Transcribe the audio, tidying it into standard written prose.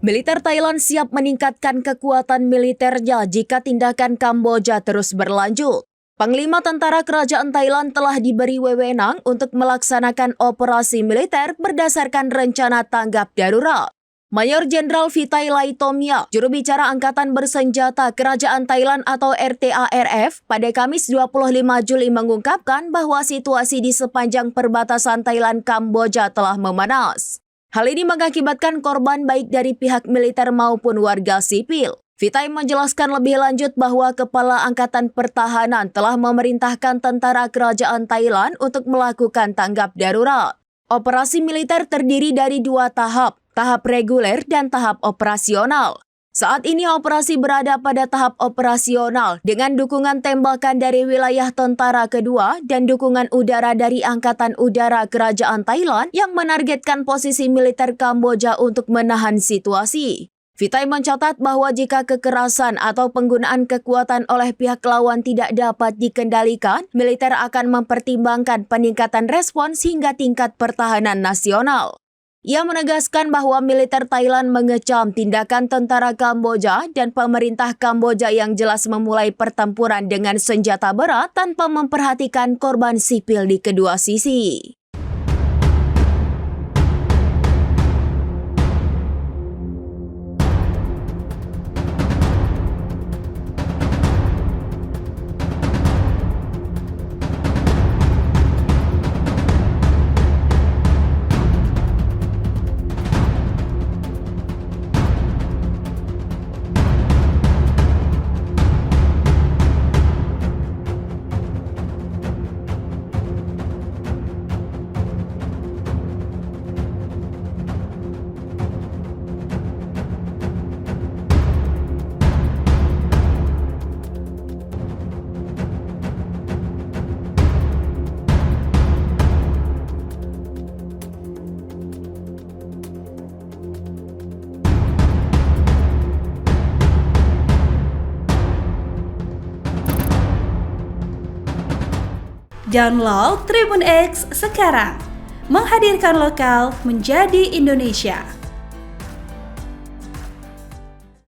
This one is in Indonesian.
Militer Thailand siap meningkatkan kekuatan militernya jika tindakan Kamboja terus berlanjut. Panglima Tentara Kerajaan Thailand telah diberi wewenang untuk melaksanakan operasi militer berdasarkan rencana tanggap darurat. Mayor Jenderal Vitai Laitomia, juru bicara Angkatan Bersenjata Kerajaan Thailand atau RTARF, pada Kamis 25 Juli mengungkapkan bahwa situasi di sepanjang perbatasan Thailand-Kamboja telah memanas. Hal ini mengakibatkan korban baik dari pihak militer maupun warga sipil. Vitai menjelaskan lebih lanjut bahwa Kepala Angkatan Pertahanan telah memerintahkan tentara kerajaan Thailand untuk melakukan tanggap darurat. Operasi militer terdiri dari 2 tahap reguler dan tahap operasional. Saat ini operasi berada pada tahap operasional dengan dukungan tembakan dari wilayah tentara kedua dan dukungan udara dari Angkatan Udara Kerajaan Thailand yang menargetkan posisi militer Kamboja untuk menahan situasi. Vitai mencatat bahwa jika kekerasan atau penggunaan kekuatan oleh pihak lawan tidak dapat dikendalikan, militer akan mempertimbangkan peningkatan respons hingga tingkat pertahanan nasional. Ia menegaskan bahwa militer Thailand mengecam tindakan tentara Kamboja dan pemerintah Kamboja yang jelas memulai pertempuran dengan senjata berat tanpa memperhatikan korban sipil di kedua sisi. Download Tribun X sekarang, menghadirkan lokal menjadi Indonesia.